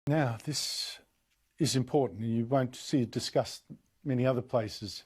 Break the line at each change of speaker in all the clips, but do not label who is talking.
Now, this is important. You won't see it discussed many other places.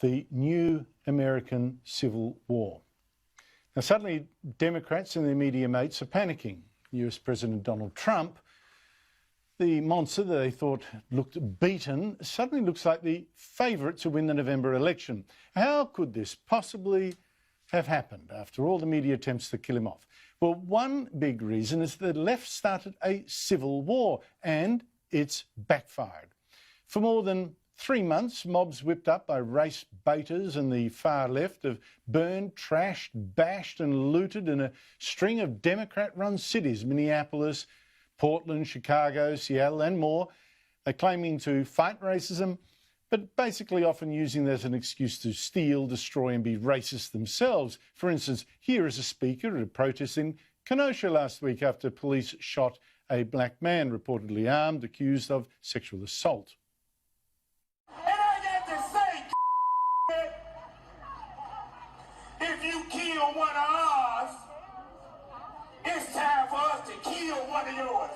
The new American Civil War. Now, suddenly, Democrats and their media mates are panicking. US President Donald Trump, the monster that they thought looked beaten, suddenly looks like the favourite to win the November election. How could this possibly have happened after all the media attempts to kill him off? Well, one big reason is that the left started a civil war, and it's backfired. For more than 3 months, mobs whipped up by race baiters and the far left have burned, trashed, bashed and looted in a string of Democrat-run cities, Minneapolis, Portland, Chicago, Seattle and more. They're claiming to fight racism, but basically often using that as an excuse to steal, destroy and be racist themselves. For instance, here is a speaker at a protest in Kenosha last week after police shot a black man, reportedly armed, accused of sexual assault.
And I got to say, if you kill one of ours, it's time for us to kill one of yours.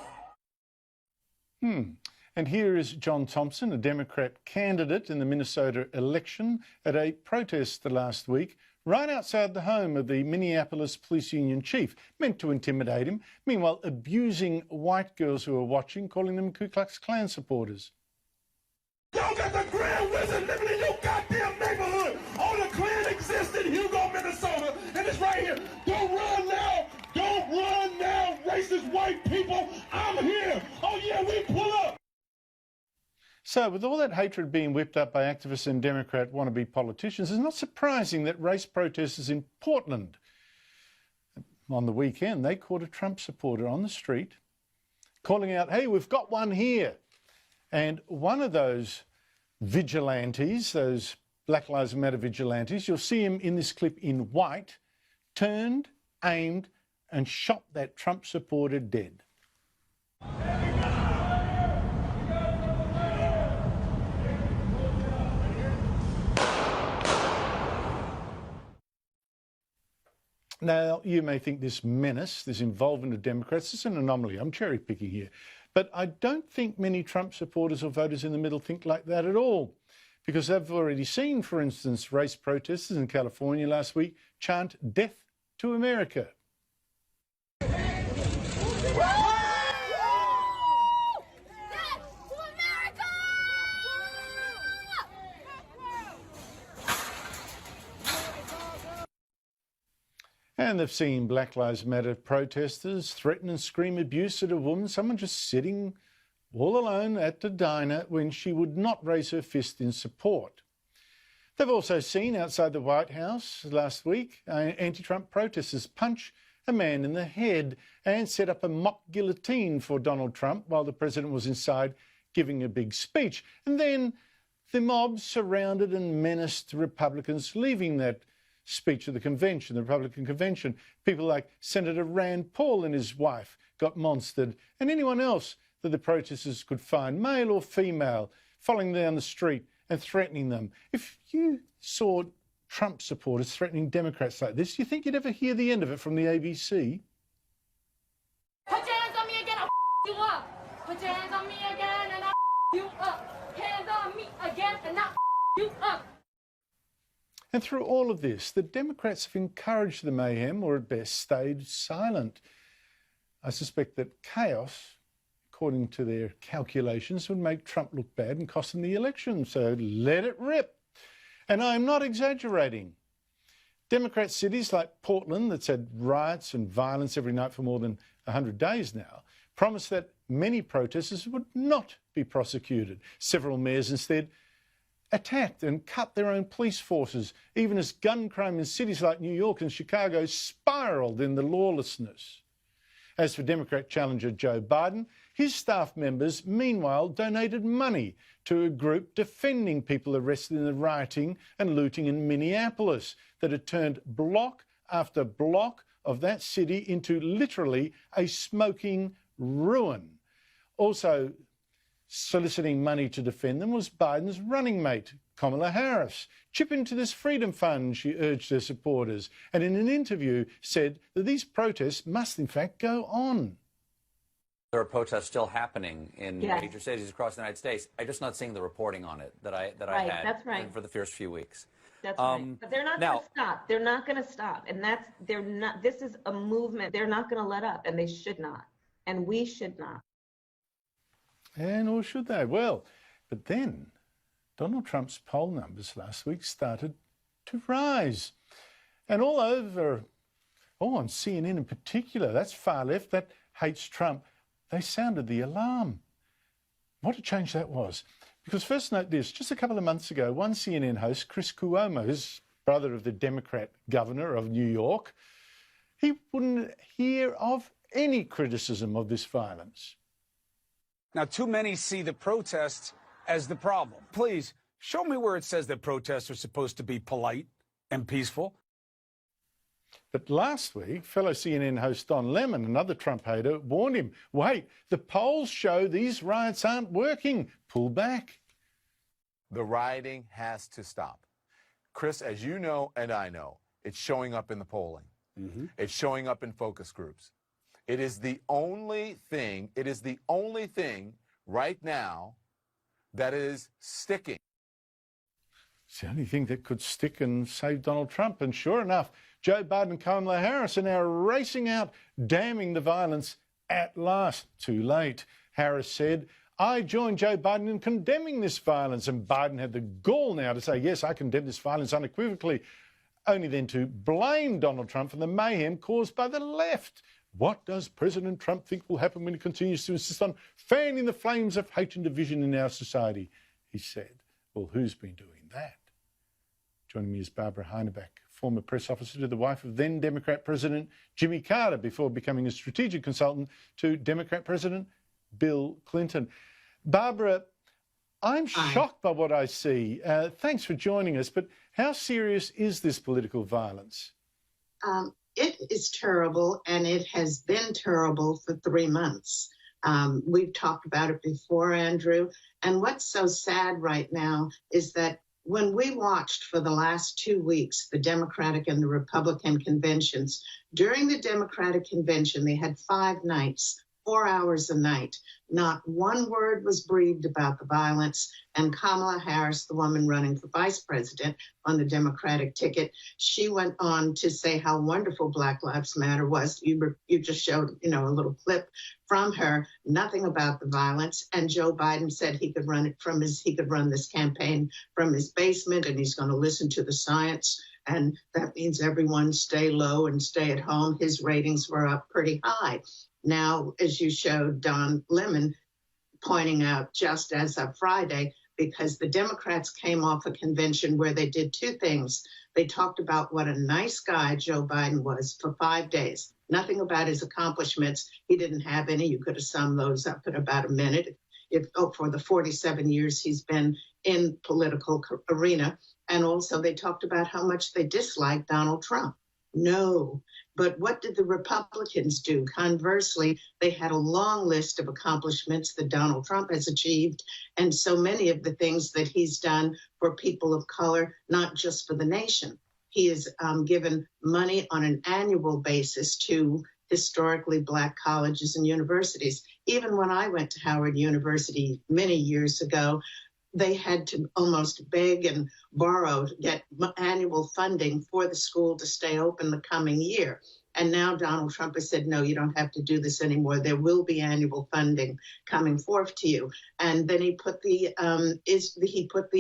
And here is John Thompson, a Democrat candidate in the Minnesota election, at a protest last week right outside the home of the Minneapolis Police Union chief, meant to intimidate him, meanwhile abusing white girls who are watching, calling them Ku Klux Klan supporters.
Y'all got the Grand Wizard living in your goddamn neighborhood. All the Klan exists in Hugo, Minnesota, and it's right here. Don't run now. Don't run now, racist white people. I'm here. Oh, yeah, we pull up.
So with all that hatred being whipped up by activists and Democrat wannabe politicians, it's not surprising that race protesters in Portland on the weekend, they caught a Trump supporter on the street calling out, hey, we've got one here. And one of those vigilantes, those Black Lives Matter vigilantes, you'll see him in this clip in white, turned, aimed and shot that Trump supporter dead. Now, you may think this menace, this involvement of Democrats, is an anomaly. I'm cherry picking here. But I don't think many Trump supporters or voters in the middle think like that at all, because they've already seen, for instance, race protesters in California last week chant "Death to America." And they've seen Black Lives Matter protesters threaten and scream abuse at a woman, someone just sitting all alone at the diner when she would not raise her fist in support. They've also seen outside the White House last week anti-Trump protesters punch a man in the head and set up a mock guillotine for Donald Trump while the president was inside giving a big speech. And then the mob surrounded and menaced Republicans leaving that speech at the convention, the Republican convention. People like Senator Rand Paul and his wife got monstered, and anyone else that the protesters could find, male or female, following them down the street and threatening them. If you saw Trump supporters threatening Democrats like this, you think you'd ever hear the end of it from the ABC?
Put your hands on me again, I'll you up. Put your hands on me again and I'll you up. Hands on me again and I'll you up.
And through all of this, the Democrats have encouraged the mayhem, or at best stayed silent. I suspect that chaos, according to their calculations, would make Trump look bad and cost him the election. So let it rip. And I'm not exaggerating. Democrat cities like Portland, that's had riots and violence every night for more than 100 days now, promised that many protesters would not be prosecuted. Several mayors instead attacked and cut their own police forces, even as gun crime in cities like New York and Chicago spiralled in the lawlessness. As for Democrat challenger Joe Biden, his staff members, meanwhile, donated money to a group defending people arrested in the rioting and looting in Minneapolis that had turned block after block of that city into literally a smoking ruin. Also soliciting money to defend them was Biden's running mate, Kamala Harris. Chip into this freedom fund, she urged her supporters, and in an interview said that these protests must in fact go on.
There are protests still happening in
Yes.
major cities across the United States. I'm just not seeing the reporting on it that I
Right,
had
that's right.
for the first few weeks.
That's right. But they're not going
Now,
to stop. They're not going to stop. And they're not, this is a movement. They're not going to let up, and they should not. And we should not.
And or should they? Well, but then Donald Trump's poll numbers last week started to rise. And all over, on CNN in particular, that's far left, that hates Trump, they sounded the alarm. What a change that was. Because first note this, just a couple of months ago, one CNN host, Chris Cuomo, who's brother of the Democrat governor of New York, he wouldn't hear of any criticism of this violence.
Now, too many see the protests as the problem. Please, show me where it says that protests are supposed to be polite and peaceful.
But last week, fellow CNN host Don Lemon, another Trump hater, warned him, wait, the polls show these riots aren't working. Pull back.
The rioting has to stop. Chris, as you know and I know, it's showing up in the polling. It's showing up in focus groups. It is the only thing right now that is sticking.
It's the only thing that could stick and save Donald Trump. And sure enough, Joe Biden and Kamala Harris are now racing out, damning the violence at last. Too late. Harris said, I join Joe Biden in condemning this violence. And Biden had the gall now to say, yes, I condemn this violence unequivocally, only then to blame Donald Trump for the mayhem caused by the left. What does President Trump think will happen when he continues to insist on fanning the flames of hate and division in our society? He said. Well, who's been doing that? Joining me is Barbara Heineback, former press officer to the wife of then Democrat President Jimmy Carter before becoming a strategic consultant to Democrat President Bill Clinton. Barbara, I'm shocked by what I see. Thanks for joining us, but how serious is this political violence?
It is terrible, and it has been terrible for 3 months. We've talked about it before, Andrew, and what's so sad right now is that when we watched for the last 2 weeks the Democratic and the Republican conventions, during the Democratic convention, they had 5 nights, 4 hours a night. Not one word was breathed about the violence. And Kamala Harris, the woman running for vice president on the Democratic ticket, she went on to say how wonderful Black Lives Matter was. You just showed, a little clip from her, nothing about the violence. And Joe Biden said he could run this campaign from his basement, and he's going to listen to the science. And that means everyone stay low and stay at home. His ratings were up pretty high. Now, as you showed Don Lemon pointing out just as of Friday, because the Democrats came off a convention where they did 2 things. They talked about what a nice guy Joe Biden was for 5 days. Nothing about his accomplishments. He didn't have any. You could have summed those up in about a minute. For the 47 years he's been in political arena. And also they talked about how much they disliked Donald Trump. No. But what did the Republicans do? Conversely, they had a long list of accomplishments that Donald Trump has achieved, and so many of the things that he's done for people of color, not just for the nation. He has given money on an annual basis to historically Black colleges and universities. Even when I went to Howard University many years ago, they had to almost beg and borrow to get annual funding for the school to stay open the coming year. And now Donald Trump has said, no, you don't have to do this anymore. There will be annual funding coming forth to you. And then he put the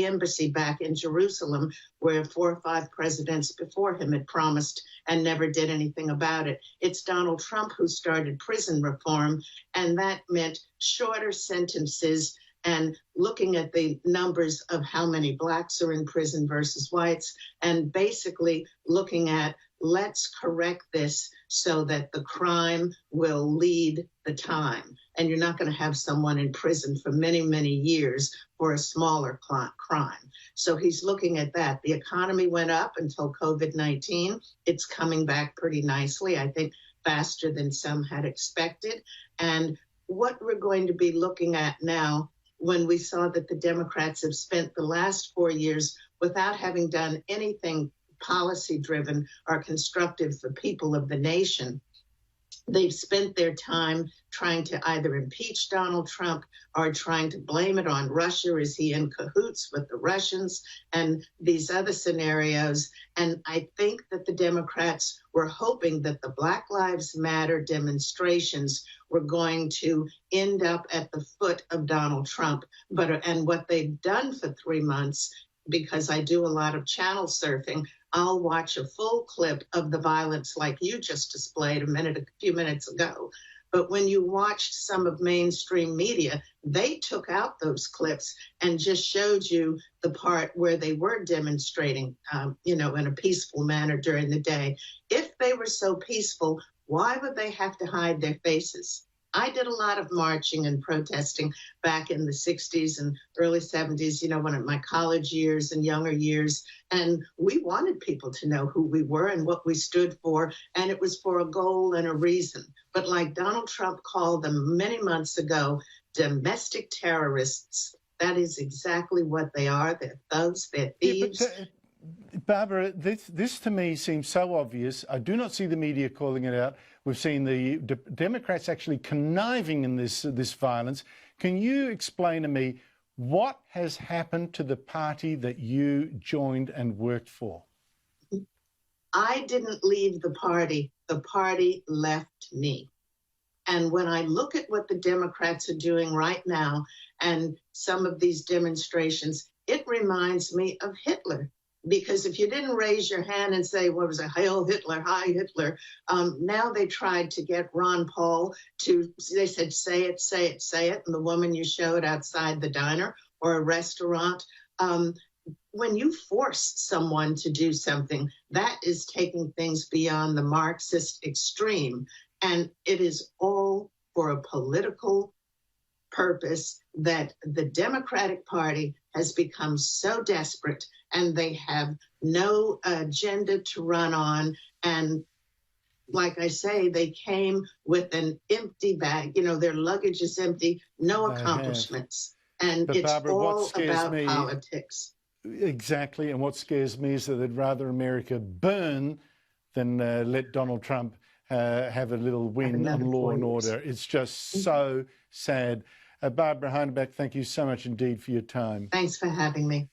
embassy back in Jerusalem, where 4 or 5 presidents before him had promised and never did anything about it. It's Donald Trump who started prison reform, and that meant shorter sentences and looking at the numbers of how many Blacks are in prison versus whites, and basically looking at, let's correct this so that the crime will lead the time. And you're not going to have someone in prison for many, many years for a smaller crime. So he's looking at that. The economy went up until COVID-19. It's coming back pretty nicely, I think faster than some had expected. And what we're going to be looking at now, when we saw that the Democrats have spent the last 4 years without having done anything policy-driven or constructive for people of the nation, They've spent their time trying to either impeach Donald Trump or trying to blame it on Russia. Is he in cahoots with the Russians and these other scenarios? And I think that the Democrats were hoping that the Black Lives Matter demonstrations were going to end up at the foot of Donald Trump. And what they've done for 3 months, because I do a lot of channel surfing, I'll watch a full clip of the violence like you just displayed a few minutes ago. But when you watched some of mainstream media, they took out those clips and just showed you the part where they were demonstrating, in a peaceful manner during the day. If they were so peaceful, why would they have to hide their faces? I did a lot of marching and protesting back in the 60s and early 70s, when in my college years and younger years. And we wanted people to know who we were and what we stood for. And it was for a goal and a reason. But like Donald Trump called them many months ago, domestic terrorists, that is exactly what they are. They're thugs, they're thieves.
Yeah, Barbara, this to me seems so obvious. I do not see the media calling it out. We've seen the Democrats actually conniving in this violence. Can you explain to me what has happened to the party that you joined and worked for?
I didn't leave the party. The party left me. And when I look at what the Democrats are doing right now and some of these demonstrations, it reminds me of Hitler. Because if you didn't raise your hand and say, what was it, Hail Hitler, Hi Hitler, now they tried to get Ron Paul they said, say it, say it, say it. And the woman you showed outside the diner or a restaurant, when you force someone to do something, that is taking things beyond the Marxist extreme. And it is all for a political purpose that the Democratic Party has become so desperate, and they have no agenda to run on. And like I say, they came with an empty bag. Their luggage is empty, no accomplishments. And
but
it's
Barbara,
all about politics.
Exactly. And what scares me is that they'd rather America burn than let Donald Trump have a little win on law and order. It's just so sad. Barbara Heineback, thank you so much indeed for your time.
Thanks for having me.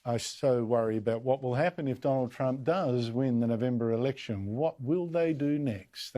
I so worry about what will happen if Donald Trump does win the November election. What will they do next?